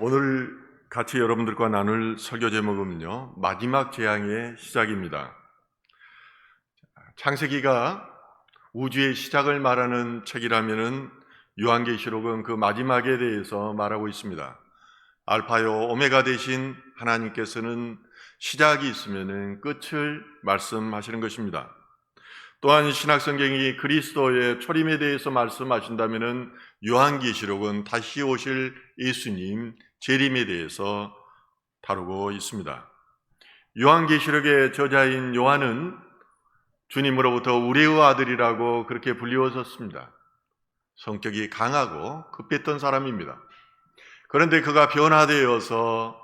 오늘 같이 여러분들과 나눌 설교 제목은요, 마지막 재앙의 시작입니다. 창세기가 우주의 시작을 말하는 책이라면은 요한계시록은 그 마지막에 대해서 말하고 있습니다. 알파요 오메가 되신 하나님께서는 시작이 있으면은 끝을 말씀하시는 것입니다. 또한 신약성경이 그리스도의 초림에 대해서 말씀하신다면은 요한계시록은 다시 오실 예수님 재림에 대해서 다루고 있습니다. 요한계시록의 저자인 요한은 주님으로부터 우리의 아들이라고 그렇게 불리워졌습니다. 성격이 강하고 급했던 사람입니다. 그런데 그가 변화되어서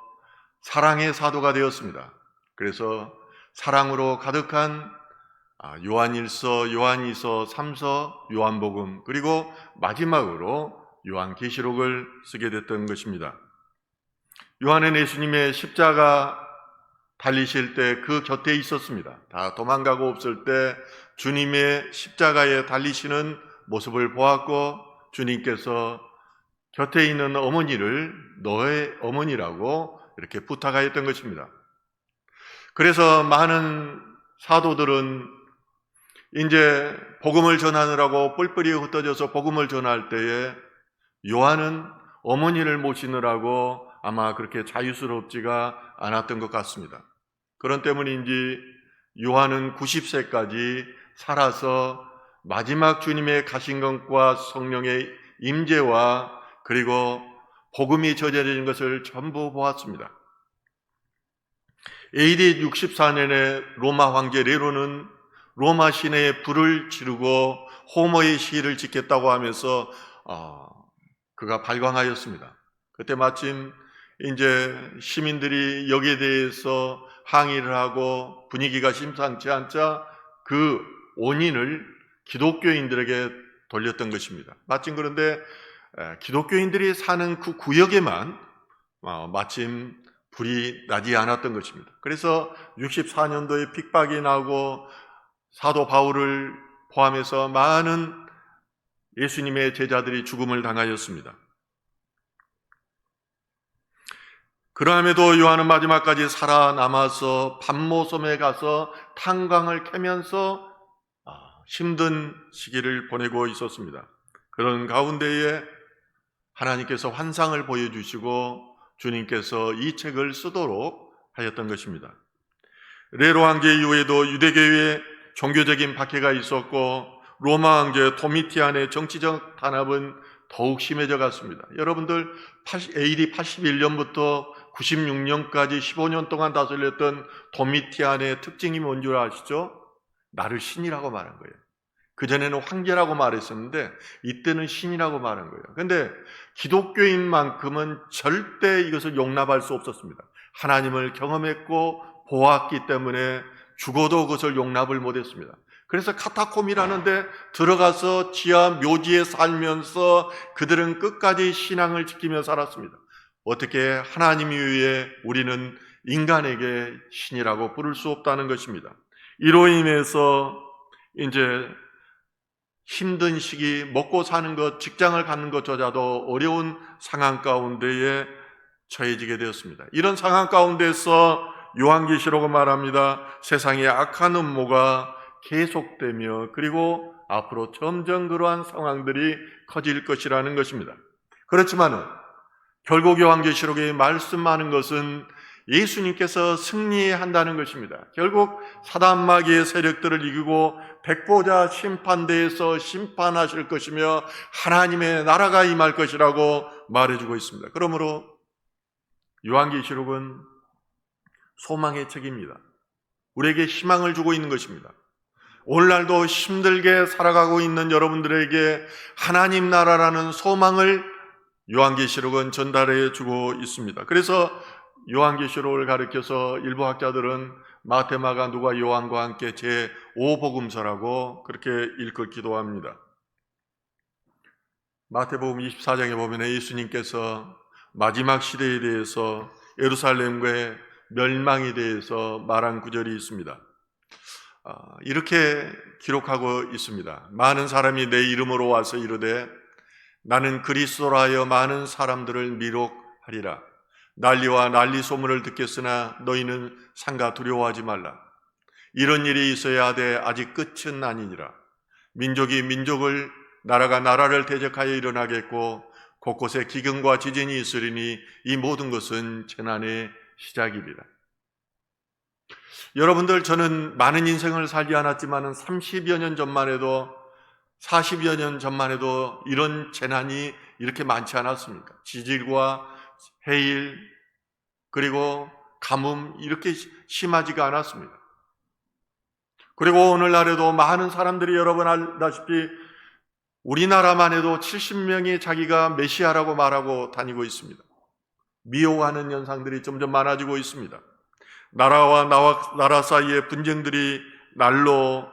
사랑의 사도가 되었습니다. 그래서 사랑으로 가득한 요한일서, 요한이서, 3서, 요한복음, 그리고 마지막으로 요한계시록을 쓰게 됐던 것입니다. 요한은 예수님의 십자가 달리실 때 그 곁에 있었습니다. 다 도망가고 없을 때 주님의 십자가에 달리시는 모습을 보았고, 주님께서 곁에 있는 어머니를 너의 어머니라고 이렇게 부탁하였던 것입니다. 그래서 많은 사도들은 이제 복음을 전하느라고 뿔뿔이 흩어져서 복음을 전할 때에 요한은 어머니를 모시느라고 아마 그렇게 자유스럽지가 않았던 것 같습니다. 그런 때문인지 요한은 90세까지 살아서 마지막 주님의 가신 것과 성령의 임재와 그리고 복음이 전해지는 것을 전부 보았습니다. AD 64년에 로마 황제 네로는 로마 시내에 불을 지르고 호모의 시위를 짓겠다고 하면서 그가 발광하였습니다. 그때 마침 이제 시민들이 여기에 대해서 항의를 하고 분위기가 심상치 않자 그 원인을 기독교인들에게 돌렸던 것입니다. 마침 그런데 기독교인들이 사는 그 구역에만 마침 불이 나지 않았던 것입니다. 그래서 64년도에 핍박이 나고 사도 바울을 포함해서 많은 예수님의 제자들이 죽음을 당하였습니다. 그러함에도 요한은 마지막까지 살아남아서 밤모섬에 가서 탄광을 캐면서 힘든 시기를 보내고 있었습니다. 그런 가운데에 하나님께서 환상을 보여주시고 주님께서 이 책을 쓰도록 하였던 것입니다. 네로 황제 이후에도 유대교회에 종교적인 박해가 있었고 로마 황제 도미티안의 정치적 탄압은 더욱 심해져 갔습니다. 여러분들 AD 81년부터 96년까지 15년 동안 다스렸던 도미티안의 특징이 뭔 줄 아시죠? 나를 신이라고 말한 거예요. 그전에는 황제라고 말했었는데 이때는 신이라고 말한 거예요. 그런데 기독교인만큼은 절대 이것을 용납할 수 없었습니다. 하나님을 경험했고 보았기 때문에 죽어도 그것을 용납을 못했습니다. 그래서 카타콤이라는 데 들어가서 지하 묘지에 살면서 그들은 끝까지 신앙을 지키며 살았습니다. 어떻게 하나님 이외에 우리는 인간에게 신이라고 부를 수 없다는 것입니다. 이로 인해서 이제 힘든 시기, 먹고 사는 것, 직장을 갖는 것조차도 어려운 상황 가운데에 처해지게 되었습니다. 이런 상황 가운데서 요한계시록은 말합니다. 세상의 악한 음모가 계속되며 그리고 앞으로 점점 그러한 상황들이 커질 것이라는 것입니다. 그렇지만은 결국 요한계시록에 말씀하는 것은 예수님께서 승리한다는 것입니다. 결국 사단 마귀의 세력들을 이기고 백보자 심판대에서 심판하실 것이며 하나님의 나라가 임할 것이라고 말해주고 있습니다. 그러므로 요한계시록은 소망의 책입니다. 우리에게 희망을 주고 있는 것입니다. 오늘날도 힘들게 살아가고 있는 여러분들에게 하나님 나라라는 소망을 요한계시록은 전달해 주고 있습니다. 그래서 요한계시록을 가리켜서 일부 학자들은 마태, 마가, 누가, 요한과 함께 제5복음서라고 그렇게 일컫기도 합니다. 마태복음 24장에 보면 예수님께서 마지막 시대에 대해서 예루살렘과의 멸망에 대해서 말한 구절이 있습니다. 이렇게 기록하고 있습니다. 많은 사람이 내 이름으로 와서 이르되 나는 그리스도라 하여 많은 사람들을 하리라. 난리와 난리 소문을 듣겠으나 너희는 삼가 두려워하지 말라. 이런 일이 있어야 하되 아직 끝은 아니니라. 민족이 민족을, 나라가 나라를 대적하여 일어나겠고 곳곳에 기근과 지진이 있으리니 이 모든 것은 재난의 시작이리라. 여러분들, 저는 많은 인생을 살지 않았지만 30여 년 전만 해도, 40여 년 전만 해도 이런 재난이 이렇게 많지 않았습니까? 지질과 해일, 그리고 가뭄, 이렇게 심하지가 않았습니다. 그리고 오늘날에도 많은 사람들이, 여러분 알다시피 우리나라만 해도 70명이 자기가 메시아라고 말하고 다니고 있습니다. 미혹하는 현상들이 점점 많아지고 있습니다. 나라와 나라 사이의 분쟁들이 날로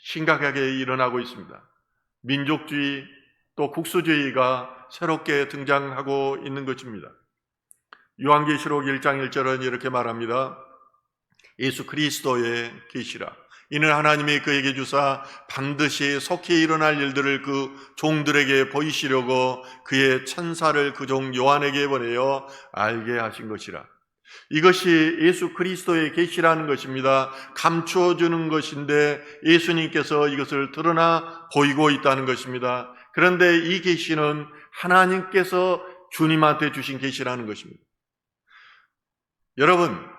심각하게 일어나고 있습니다. 민족주의 또 국수주의가 새롭게 등장하고 있는 것입니다. 요한계시록 1장 1절은 이렇게 말합니다. 예수 그리스도의 계시라. 이는 하나님이 그에게 주사 반드시 속히 일어날 일들을 그 종들에게 보이시려고 그의 천사를 그 종 요한에게 보내어 알게 하신 것이라. 이것이 예수 그리스도의 계시라는 것입니다. 감추어주는 것인데 예수님께서 이것을 드러나 보이고 있다는 것입니다. 그런데 이 계시는 하나님께서 주님한테 주신 계시라는 것입니다. 여러분,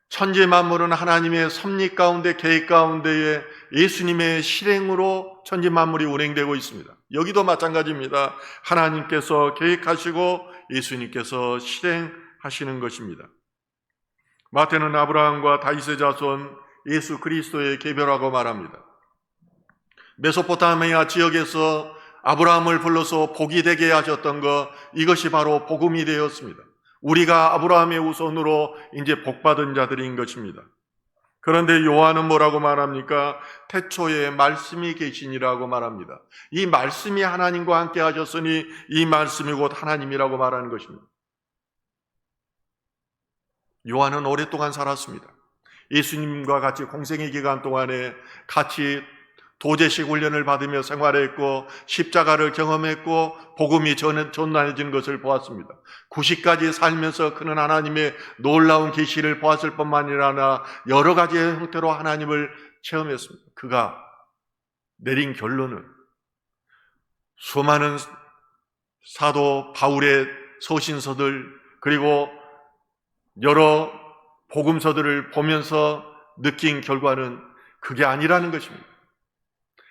천지 만물은 하나님의 섭리 가운데, 계획 가운데에 예수님의 실행으로 천지 만물이 운행되고 있습니다. 여기도 마찬가지입니다. 하나님께서 계획하시고 예수님께서 실행하시는 것입니다. 마태는 아브라함과 다윗의 자손 예수 그리스도의 계보라고 말합니다. 메소포타미아 지역에서 아브라함을 불러서 복이 되게 하셨던 것, 이것이 바로 복음이 되었습니다. 우리가 아브라함의 후손으로 이제 복받은 자들인 것입니다. 그런데 요한은 뭐라고 말합니까? 태초에 말씀이 계시니라고 말합니다. 이 말씀이 하나님과 함께 하셨으니 이 말씀이 곧 하나님이라고 말하는 것입니다. 요한은 오랫동안 살았습니다. 예수님과 같이 공생의 기간 동안에 같이 도제식 훈련을 받으며 생활했고 십자가를 경험했고 복음이 전달해진 것을 보았습니다. 90까지 살면서 그는 하나님의 놀라운 계시를 보았을 뿐만 아니라 여러 가지의 형태로 하나님을 체험했습니다. 그가 내린 결론은 수많은 사도 바울의 서신서들, 그리고 여러 복음서들을 보면서 느낀 결과는 그게 아니라는 것입니다.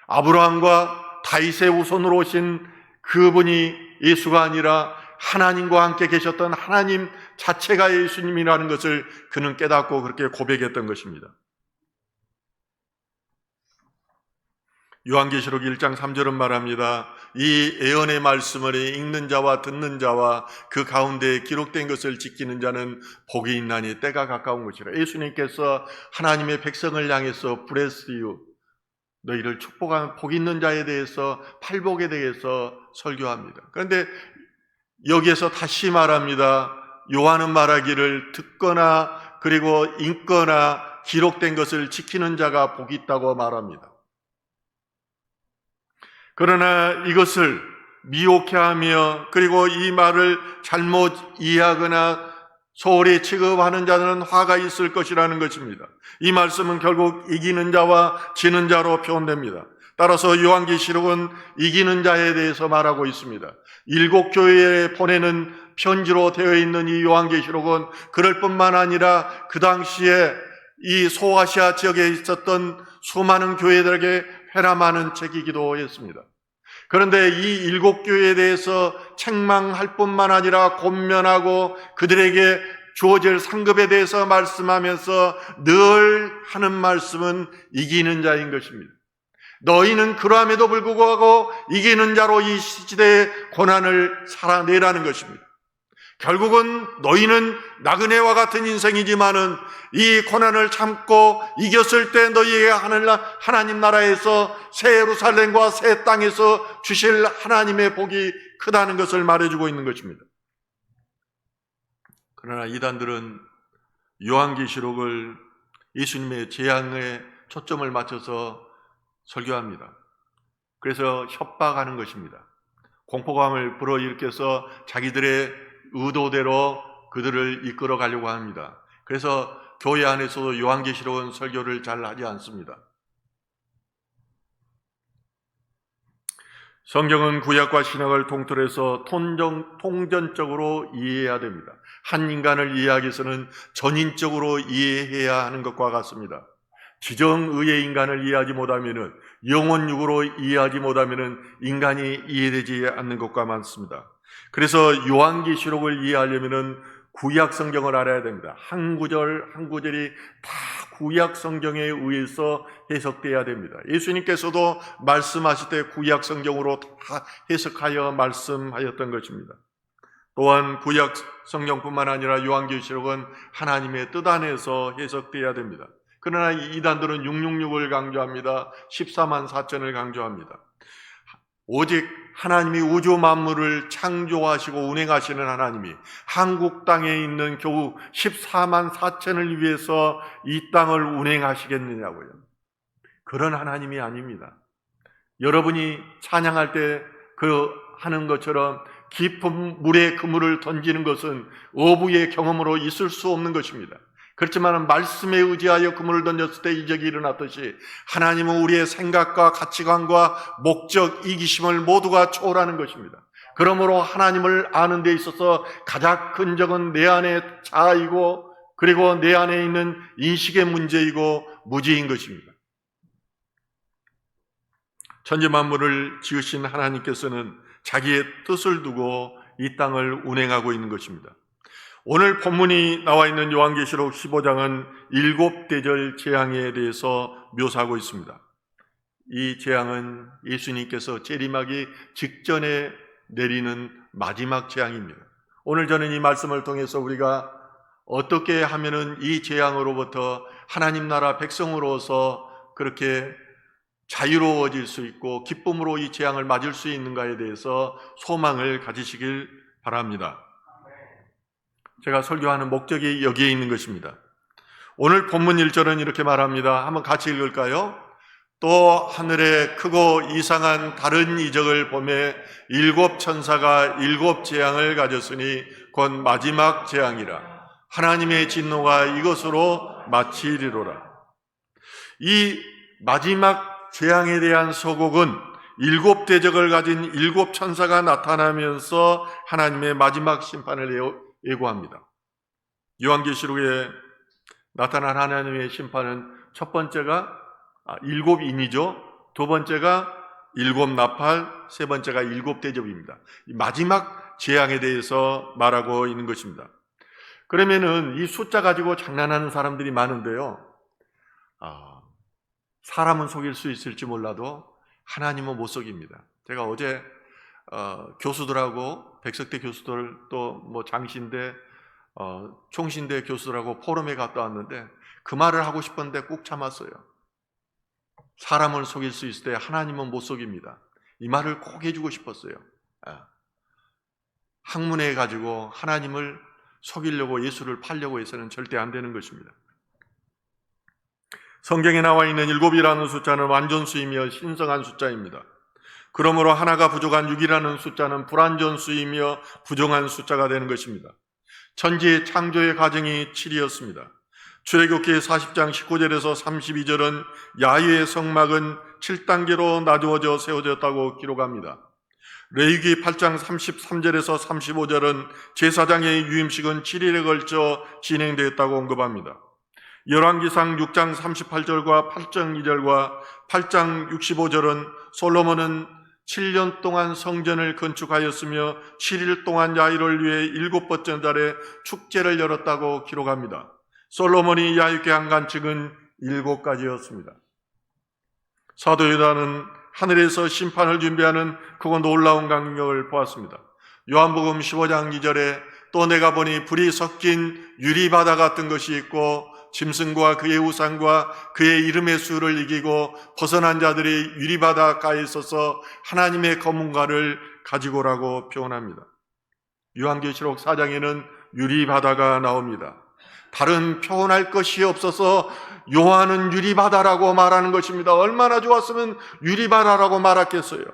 아브라함과 다윗의 후손으로 오신 그분이 예수가 아니라 하나님과 함께 계셨던 하나님 자체가 예수님이라는 것을 그는 깨닫고 그렇게 고백했던 것입니다. 요한계시록 1장 3절은 말합니다. 이 예언의 말씀을 읽는 자와 듣는 자와 그 가운데 기록된 것을 지키는 자는 복이 있나니 때가 가까운 것이라. 예수님께서 하나님의 백성을 향해서 bless you, 너희를 축복하는 복 있는 자에 대해서, 팔복에 대해서 설교합니다. 그런데 여기에서 다시 말합니다. 요한은 말하기를 듣거나 그리고 읽거나 기록된 것을 지키는 자가 복이 있다고 말합니다. 그러나 이것을 미혹해하며 그리고 이 말을 잘못 이해하거나 소홀히 취급하는 자는 화가 있을 것이라는 것입니다. 이 말씀은 결국 이기는 자와 지는 자로 표현됩니다. 따라서 요한계시록은 이기는 자에 대해서 말하고 있습니다. 7 교회에 보내는 편지로 되어 있는 이 요한계시록은 그럴 뿐만 아니라 그 당시에 이 소아시아 지역에 있었던 수많은 교회들에게 회람하는 책이기도 했습니다. 그런데 이 7 교회에 대해서 책망할 뿐만 아니라 권면하고 그들에게 주어질 상급에 대해서 말씀하면서 늘 하는 말씀은 이기는 자인 것입니다. 너희는 그러함에도 불구하고 이기는 자로 이 시대의 고난을 살아내라는 것입니다. 결국은 너희는 나그네와 같은 인생이지만은 이 고난을 참고 이겼을 때 너희에게 하나님 나라에서 새 예루살렘과 새 땅에서 주실 하나님의 복이 크다는 것을 말해주고 있는 것입니다. 그러나 이단들은 요한계시록을 예수님의 재앙에 초점을 맞춰서 설교합니다. 그래서 협박하는 것입니다. 공포감을 불어일으켜서 자기들의 의도대로 그들을 이끌어 가려고 합니다. 그래서 교회 안에서도 요한계시록은 설교를 잘 하지 않습니다. 성경은 구약과 신약을 통틀어서 통전적으로 이해해야 됩니다. 한 인간을 이해하기 위해서는 전인적으로 이해해야 하는 것과 같습니다. 지정의의 인간을 이해하지 못하면, 영혼육으로 이해하지 못하면 인간이 이해되지 않는 것과 많습니다. 그래서 요한계시록을 이해하려면 구약 성경을 알아야 됩니다. 한 구절 한 구절이 다 구약 성경에 의해서 해석돼야 됩니다. 예수님께서도 말씀하실 때 구약 성경으로 다 해석하여 말씀하였던 것입니다. 또한 구약 성경뿐만 아니라 요한계시록은 하나님의 뜻 안에서 해석돼야 됩니다. 그러나 이단들은 666을 강조합니다. 14만 4천을 강조합니다. 오직 하나님이 우주 만물을 창조하시고 운행하시는 하나님이 한국 땅에 있는 겨우 14만 4천을 위해서 이 땅을 운행하시겠느냐고요. 그런 하나님이 아닙니다. 여러분이 찬양할 때 하는 것처럼 깊은 물에 그물을 던지는 것은 어부의 경험으로 있을 수 없는 것입니다. 그렇지만 말씀에 의지하여 그물을 던졌을 때 이적이 일어났듯이 하나님은 우리의 생각과 가치관과 목적, 이기심을 모두가 초월하는 것입니다. 그러므로 하나님을 아는 데 있어서 가장 큰 적은 내 안의 자아이고, 그리고 내 안에 있는 인식의 문제이고 무지인 것입니다. 천지 만물을 지으신 하나님께서는 자기의 뜻을 두고 이 땅을 운행하고 있는 것입니다. 오늘 본문이 나와 있는 요한계시록 15장은 7대절 재앙에 대해서 묘사하고 있습니다. 이 재앙은 예수님께서 재림하기 직전에 내리는 마지막 재앙입니다. 오늘 저는 이 말씀을 통해서 우리가 어떻게 하면은 이 재앙으로부터 하나님 나라 백성으로서 그렇게 자유로워질 수 있고 기쁨으로 이 재앙을 맞을 수 있는가에 대해서 소망을 가지시길 바랍니다. 제가 설교하는 목적이 여기에 있는 것입니다. 오늘 본문 1절은 이렇게 말합니다. 한번 같이 읽을까요? 또 하늘에 크고 이상한 다른 이적을 보매 7 천사가 7 재앙을 가졌으니 곧 마지막 재앙이라. 하나님의 진노가 이것으로 마치리로라. 이 마지막 재앙에 대한 서곡은 7 대적을 가진 7 천사가 나타나면서 하나님의 마지막 심판을 예고합니다. 요한계시록에 나타난 하나님의 심판은 첫 번째가 7인이죠. 두 번째가 7 나팔, 세 번째가 7 대접입니다. 마지막 재앙에 대해서 말하고 있는 것입니다. 그러면은 이 숫자 가지고 장난하는 사람들이 많은데요. 사람은 속일 수 있을지 몰라도 하나님은 못 속입니다. 제가 어제 교수들하고 백석대 교수들 또 뭐 장신대 총신대 교수들하고 포럼에 갔다 왔는데 그 말을 하고 싶었는데 꾹 참았어요. 사람을 속일 수 있을 때 하나님은 못 속입니다. 이 말을 꼭 해주고 싶었어요. 학문해 가지고 하나님을 속이려고 예수를 팔려고 해서는 절대 안 되는 것입니다. 성경에 나와 있는 7이라는 숫자는 완전수이며 신성한 숫자입니다. 그러므로 하나가 부족한 6이라는 숫자는 불완전수이며 부정한 숫자가 되는 것입니다. 천지의 창조의 과정이 7이었습니다. 출애굽기 40장 19절에서 32절은 야훼의 성막은 7단계로 나누어져 세워졌다고 기록합니다. 레위기 8장 33절에서 35절은 제사장의 유임식은 7일에 걸쳐 진행되었다고 언급합니다. 열왕기상 6장 38절과 8장 2절과 8장 65절은 솔로몬은 7년 동안 성전을 건축하였으며 7일 동안 야훼를 위해 7번째 달에 축제를 열었다고 기록합니다. 솔로몬이 야훼께 한 관측은 7가지였습니다. 사도 요한은 하늘에서 심판을 준비하는 그거 놀라운 광경을 보았습니다. 요한복음 15장 2절에 또 내가 보니 불이 섞인 유리바다 같은 것이 있고 짐승과 그의 우상과 그의 이름의 수를 이기고 벗어난 자들이 유리바다 가까이 있어서 하나님의 검은가를 가지고 오라고 표현합니다. 요한계시록 4장에는 유리바다가 나옵니다. 다른 표현할 것이 없어서 요한은 유리바다라고 말하는 것입니다. 얼마나 좋았으면 유리바다라고 말했겠어요.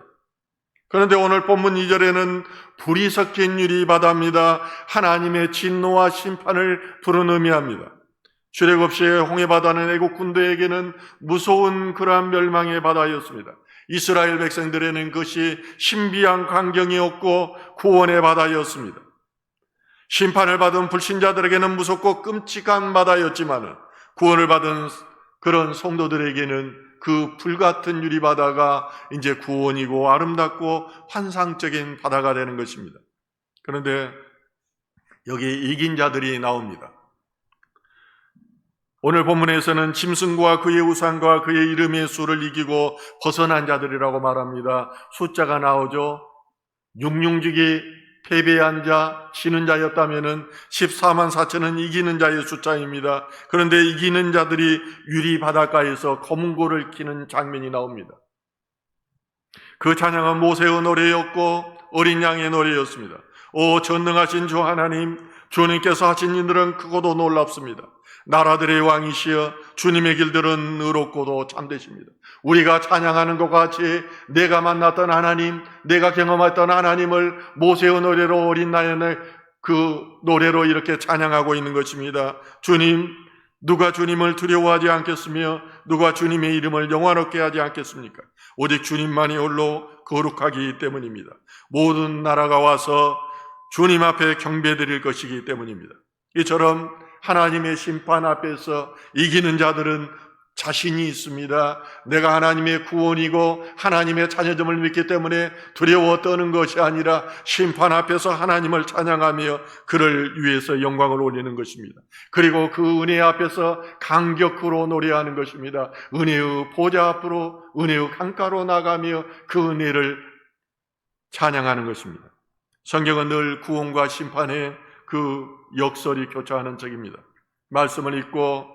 그런데 오늘 본문 2절에는 불이 섞인 유리바다입니다. 하나님의 진노와 심판을 부른 의미합니다. 주력 없이 홍해바다는 애국 군대에게는 무서운 그러한 멸망의 바다였습니다. 이스라엘 백성들에는 그것이 신비한 광경이었고 구원의 바다였습니다. 심판을 받은 불신자들에게는 무섭고 끔찍한 바다였지만 구원을 받은 그런 성도들에게는 그 불같은 유리바다가 이제 구원이고 아름답고 환상적인 바다가 되는 것입니다. 그런데 여기 이긴 자들이 나옵니다. 오늘 본문에서는 짐승과 그의 우상과 그의 이름의 수를 이기고 벗어난 자들이라고 말합니다. 숫자가 나오죠. 육룡직이 패배한 자, 지는 자였다면 14만 4천은 이기는 자의 숫자입니다. 그런데 이기는 자들이 유리 바닷가에서 검은 고를 키는 장면이 나옵니다. 그 찬양은 모세의 노래였고 어린 양의 노래였습니다. 오 전능하신 주 하나님, 주님께서 하신 일들은 크고도 놀랍습니다. 나라들의 왕이시여 주님의 길들은 의롭고도 참되십니다. 우리가 찬양하는 것 같이 내가 만났던 하나님, 내가 경험했던 하나님을 모세의 노래로 어린 나연의 그 노래로 이렇게 찬양하고 있는 것입니다. 주님, 누가 주님을 두려워하지 않겠으며 누가 주님의 이름을 영화롭게 하지 않겠습니까? 오직 주님만이 홀로 거룩하기 때문입니다. 모든 나라가 와서 주님 앞에 경배드릴 것이기 때문입니다. 이처럼 하나님의 심판 앞에서 이기는 자들은 자신이 있습니다. 내가 하나님의 구원이고 하나님의 자녀됨을 믿기 때문에 두려워 떠는 것이 아니라 심판 앞에서 하나님을 찬양하며 그를 위해서 영광을 올리는 것입니다. 그리고 그 은혜 앞에서 감격으로 노래하는 것입니다. 은혜의 보좌 앞으로 은혜의 강가로 나가며 그 은혜를 찬양하는 것입니다. 성경은 늘 구원과 심판의 그 역설이 교차하는 책입니다. 말씀을 읽고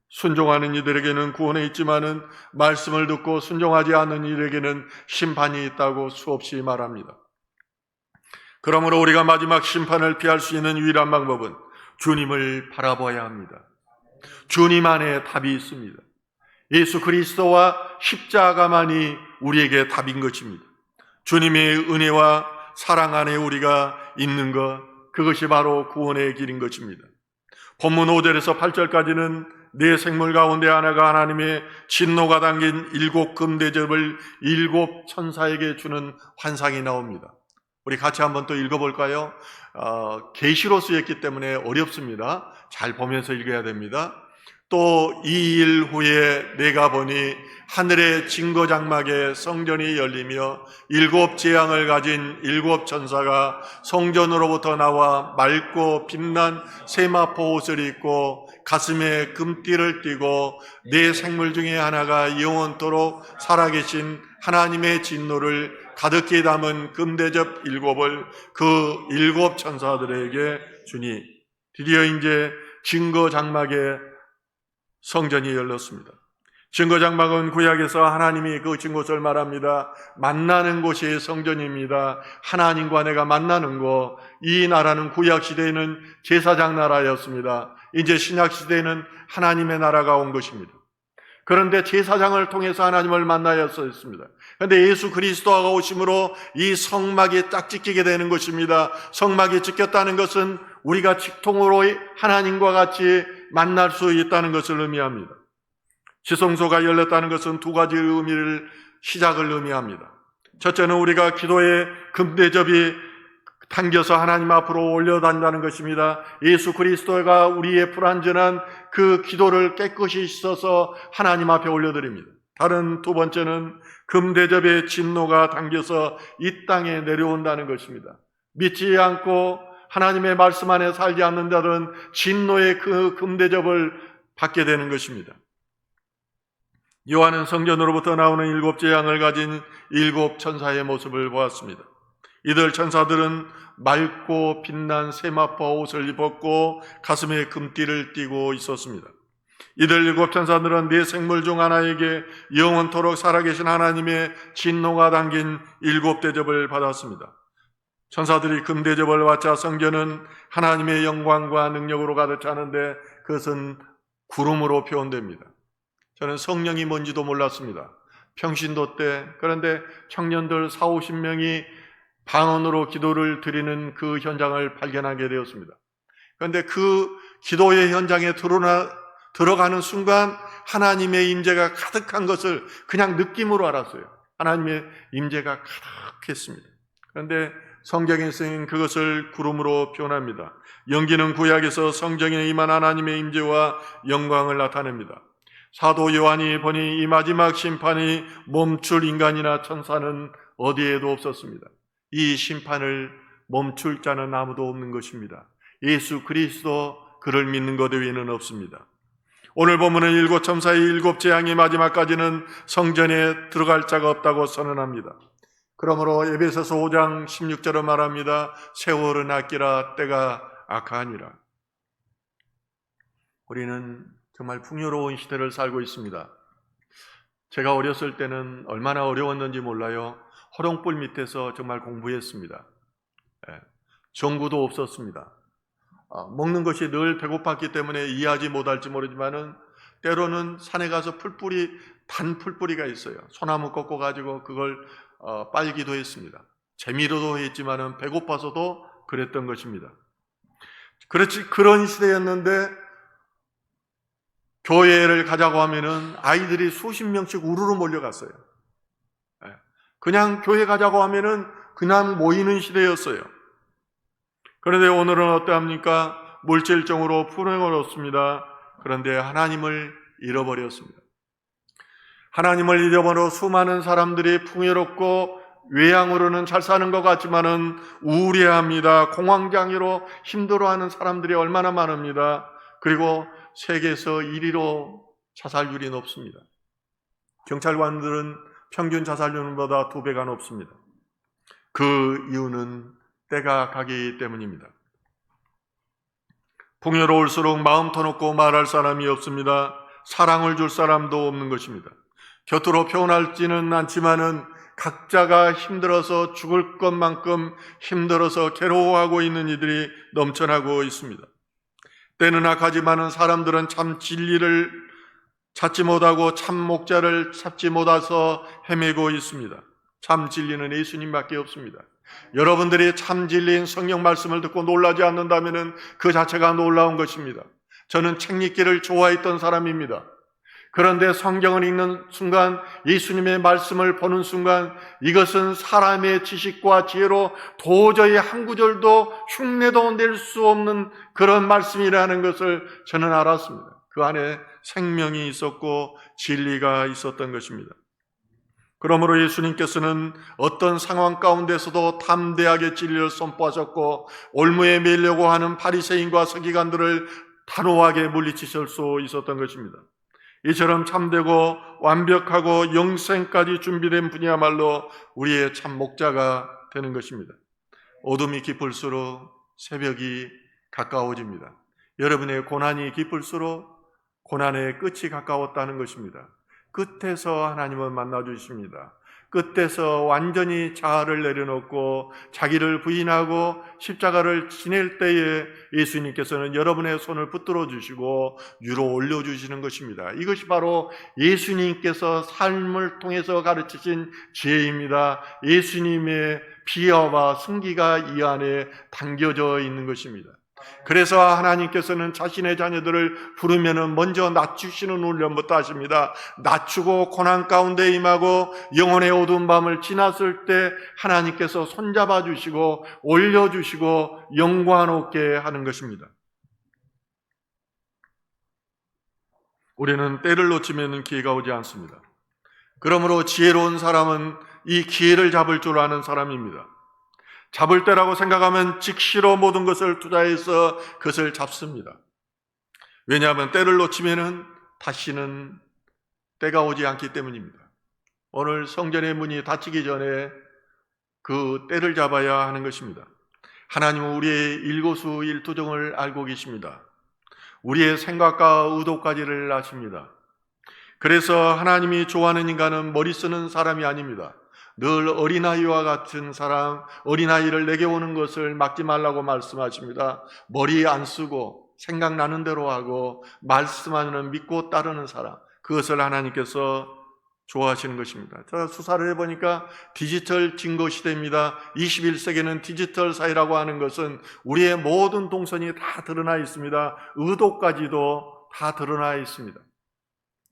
순종하는 이들에게는 구원이 있지만은 말씀을 듣고 순종하지 않는 이들에게는 심판이 있다고 수없이 말합니다. 그러므로 우리가 마지막 심판을 피할 수 있는 유일한 방법은 주님을 바라봐야 합니다. 주님 안에 답이 있습니다. 예수 그리스도와 십자가만이 우리에게 답인 것입니다. 주님의 은혜와 사랑 안에 우리가 있는 것, 그것이 바로 구원의 길인 것입니다. 본문 5절에서 8절까지는 네 생물 가운데 하나가 하나님의 진노가 담긴 7 금대접을 7 천사에게 주는 환상이 나옵니다. 우리 같이 한번 또 읽어볼까요? 계시로 쓰였기 때문에 어렵습니다. 잘 보면서 읽어야 됩니다. 또 2일 후에 내가 보니 하늘의 증거장막에 성전이 열리며 7 재앙을 가진 7 천사가 성전으로부터 나와 맑고 빛난 세마포 옷을 입고 가슴에 금띠를 띠고 네 생물 중에 하나가 영원토록 살아계신 하나님의 진노를 가득히 담은 금대접 7을 그 7 천사들에게 주니 드디어 이제 증거장막에 성전이 열렸습니다. 증거장막은 구약에서 하나님이 그 증곳을 말합니다. 만나는 곳이 성전입니다. 하나님과 내가 만나는 곳. 이 나라는 구약시대에는 제사장 나라였습니다. 이제 신약시대에는 하나님의 나라가 온 것입니다. 그런데 제사장을 통해서 하나님을 만나야 했습니다. 그런데 예수 그리스도가 오심으로 이 성막이 딱 찢기게 되는 것입니다. 성막이 찢겼다는 것은 우리가 직통으로 하나님과 같이 만날 수 있다는 것을 의미합니다. 지성소가 열렸다는 것은 2 가지 의미를 시작을 의미합니다. 첫째는 우리가 기도의 금대접이 당겨서 하나님 앞으로 올려단다는 것입니다. 예수 그리스도가 우리의 불완전한 그 기도를 깨끗이 씻어서 하나님 앞에 올려드립니다. 다른 2 번째는 금대접의 진노가 당겨서 이 땅에 내려온다는 것입니다. 믿지 않고 하나님의 말씀 안에 살지 않는 자들은 진노의 그 금대접을 받게 되는 것입니다. 요한은 성전으로부터 나오는 7 재앙을 가진 7 천사의 모습을 보았습니다. 이들 천사들은 맑고 빛난 세마포 옷을 입었고 가슴에 금띠를 띠고 있었습니다. 이들 7 천사들은 네 생물 중 하나에게 영원토록 살아계신 하나님의 진노가 담긴 7 대접을 받았습니다. 천사들이 금대접을 받자 성전은 하나님의 영광과 능력으로 가득 차는데 그것은 구름으로 표현됩니다. 저는 성령이 뭔지도 몰랐습니다. 평신도 때. 그런데 청년들 40-50명이 방언으로 기도를 드리는 그 현장을 발견하게 되었습니다. 그런데 그 기도의 현장에 들어가는 순간 하나님의 임재가 가득한 것을 그냥 느낌으로 알았어요. 하나님의 임재가 가득했습니다. 그런데 성경에서는 그것을 구름으로 표현합니다. 연기는 구약에서 성경에 임한 하나님의 임재와 영광을 나타냅니다. 사도 요한이 보니 이 마지막 심판이 멈출 인간이나 천사는 어디에도 없었습니다. 이 심판을 멈출 자는 아무도 없는 것입니다. 예수 그리스도 그를 믿는 것 외에는 없습니다. 오늘 본문은 일곱 첨사의 일곱 재앙의 마지막까지는 성전에 들어갈 자가 없다고 선언합니다. 그러므로 에베소서 5장 16절을 말합니다. 세월은 아끼라 때가 악하니라. 우리는 정말 풍요로운 시대를 살고 있습니다. 제가 어렸을 때는 얼마나 어려웠는지 몰라요. 호롱불 밑에서 정말 공부했습니다. 전구도 없었습니다. 먹는 것이 늘 배고팠기 때문에 이해하지 못할지 모르지만은 때로는 산에 가서 단 풀뿌리가 있어요. 소나무 꺾어가지고 그걸 빨기도 했습니다. 재미로도 했지만은 배고파서도 그랬던 것입니다. 그렇지, 그런 시대였는데 교회를 가자고 하면은 아이들이 수십 명씩 우르르 몰려갔어요. 그냥 교회 가자고 하면은 그냥 모이는 시대였어요. 그런데 오늘은 어떠합니까? 물질적으로 풍요를 얻습니다. 그런데 하나님을 잃어버렸습니다. 하나님을 잃어버려 수많은 사람들이 풍요롭고 외양으로는 잘 사는 것 같지만은 우울해합니다. 공황장애로 힘들어하는 사람들이 얼마나 많습니다. 그리고 세계에서 1위로 자살률이 높습니다. 경찰관들은 평균 자살률보다 2배가 높습니다. 그 이유는 때가 가기 때문입니다. 풍요로울수록 마음 터놓고 말할 사람이 없습니다. 사랑을 줄 사람도 없는 것입니다. 곁으로 표현하지는 않지만은 각자가 힘들어서 죽을 것만큼 힘들어서 괴로워하고 있는 이들이 넘쳐나고 있습니다. 때는 악하지만은 사람들은 참 진리를 찾지 못하고 참 목자를 찾지 못해서 헤매고 있습니다. 참 진리는 예수님밖에 없습니다. 여러분들이 참 진리인 성경 말씀을 듣고 놀라지 않는다면 그 자체가 놀라운 것입니다. 저는 책 읽기를 좋아했던 사람입니다. 그런데 성경을 읽는 순간, 예수님의 말씀을 보는 순간 이것은 사람의 지식과 지혜로 도저히 한 구절도 흉내도 낼 수 없는 그런 말씀이라는 것을 저는 알았습니다. 그 안에 생명이 있었고 진리가 있었던 것입니다. 그러므로 예수님께서는 어떤 상황 가운데서도 담대하게 진리를 선포하셨고 올무에 매려고 하는 바리새인과 서기관들을 단호하게 물리치실 수 있었던 것입니다. 이처럼 참되고 완벽하고 영생까지 준비된 분이야말로 우리의 참 목자가 되는 것입니다. 어둠이 깊을수록 새벽이 가까워집니다. 여러분의 고난이 깊을수록 고난의 끝이 가까웠다는 것입니다. 끝에서 하나님을 만나주십니다. 끝에서 완전히 자아를 내려놓고 자기를 부인하고 십자가를 지낼 때에 예수님께서는 여러분의 손을 붙들어 주시고 위로 올려주시는 것입니다. 이것이 바로 예수님께서 삶을 통해서 가르치신 지혜입니다. 예수님의 비화와 승기가 이 안에 담겨져 있는 것입니다. 그래서 하나님께서는 자신의 자녀들을 부르면은 먼저 낮추시는 훈련부터 하십니다. 낮추고 고난 가운데 임하고 영혼의 어두운 밤을 지났을 때 하나님께서 손잡아 주시고 올려주시고 영광 얻게 하는 것입니다. 우리는 때를 놓치면 기회가 오지 않습니다. 그러므로 지혜로운 사람은 이 기회를 잡을 줄 아는 사람입니다. 잡을 때라고 생각하면 즉시로 모든 것을 투자해서 그것을 잡습니다. 왜냐하면 때를 놓치면은 다시는 때가 오지 않기 때문입니다. 오늘 성전의 문이 닫히기 전에 그 때를 잡아야 하는 것입니다. 하나님은 우리의 일거수일투족을 알고 계십니다. 우리의 생각과 의도까지를 아십니다. 그래서 하나님이 좋아하는 인간은 머리 쓰는 사람이 아닙니다. 늘 어린아이와 같은 사람, 어린아이를 내게 오는 것을 막지 말라고 말씀하십니다. 머리 안 쓰고 생각나는 대로 하고 말씀하면 믿고 따르는 사람, 그것을 하나님께서 좋아하시는 것입니다. 제가 수사를 해보니까 디지털 증거 시대입니다. 21세기는 디지털 사회라고 하는 것은 우리의 모든 동선이 다 드러나 있습니다. 의도까지도 다 드러나 있습니다.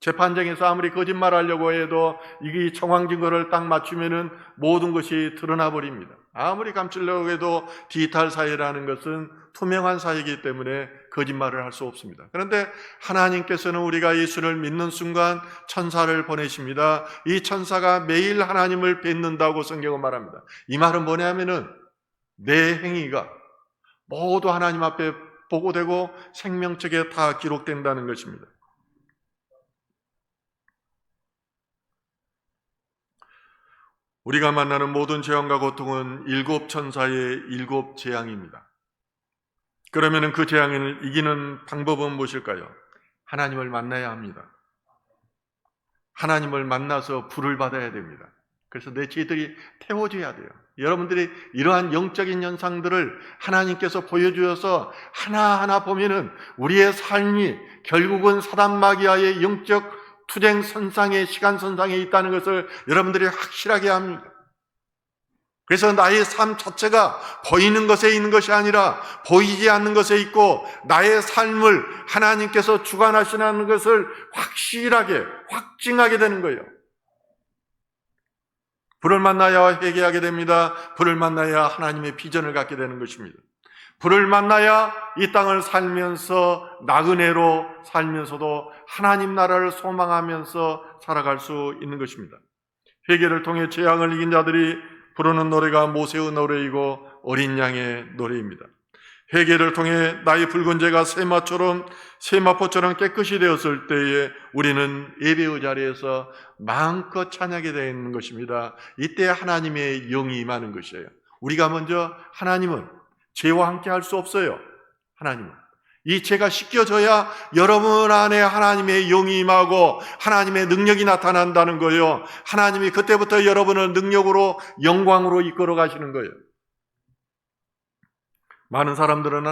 재판정에서 아무리 거짓말하려고 해도 이 정황 증거를 딱 맞추면은 모든 것이 드러나 버립니다. 아무리 감추려고 해도 디지털 사회라는 것은 투명한 사회이기 때문에 거짓말을 할 수 없습니다. 그런데 하나님께서는 우리가 예수를 믿는 순간 천사를 보내십니다. 이 천사가 매일 하나님을 뵙는다고 성경은 말합니다. 이 말은 뭐냐면은 내 행위가 모두 하나님 앞에 보고되고 생명책에 다 기록된다는 것입니다. 우리가 만나는 모든 재앙과 고통은 7 천사의 7 재앙입니다. 그러면 그 재앙을 이기는 방법은 무엇일까요? 하나님을 만나야 합니다. 하나님을 만나서 불을 받아야 됩니다. 그래서 내 죄들이 태워져야 돼요. 여러분들이 이러한 영적인 현상들을 하나님께서 보여주셔서 하나하나 보면은 우리의 삶이 결국은 사단 마귀와의 영적 투쟁 선상에, 시간 선상에 있다는 것을 여러분들이 확실하게 합니다. 그래서 나의 삶 자체가 보이는 것에 있는 것이 아니라 보이지 않는 것에 있고 나의 삶을 하나님께서 주관하시는 것을 확실하게, 확증하게 되는 거예요. 불을 만나야 회개하게 됩니다. 불을 만나야 하나님의 비전을 갖게 되는 것입니다. 불을 만나야 이 땅을 살면서 나그네로 살면서도 하나님 나라를 소망하면서 살아갈 수 있는 것입니다. 회개를 통해 재앙을 이긴 자들이 부르는 노래가 모세의 노래이고 어린 양의 노래입니다. 회개를 통해 나의 붉은 죄가 세마포처럼 깨끗이 되었을 때에 우리는 예배의 자리에서 마음껏 찬양하게 되는 것입니다. 이때 하나님의 영이 임하는 것이에요. 우리가 먼저 하나님은 죄와 함께 할 수 없어요. 하나님은 이 죄가 씻겨져야 여러분 안에 하나님의 영이 임하고 하나님의 능력이 나타난다는 거예요. 하나님이 그때부터 여러분을 능력으로 영광으로 이끌어 가시는 거예요. 많은 사람들은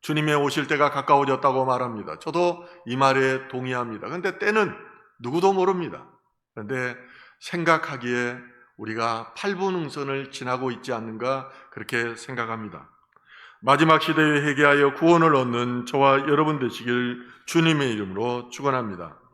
주님의 오실 때가 가까워졌다고 말합니다. 저도 이 말에 동의합니다. 그런데 때는 누구도 모릅니다. 그런데 생각하기에 우리가 8분 응선을 지나고 있지 않는가 그렇게 생각합니다. 마지막 시대에 회개하여 구원을 얻는 저와 여러분 되시길 주님의 이름으로 축원합니다.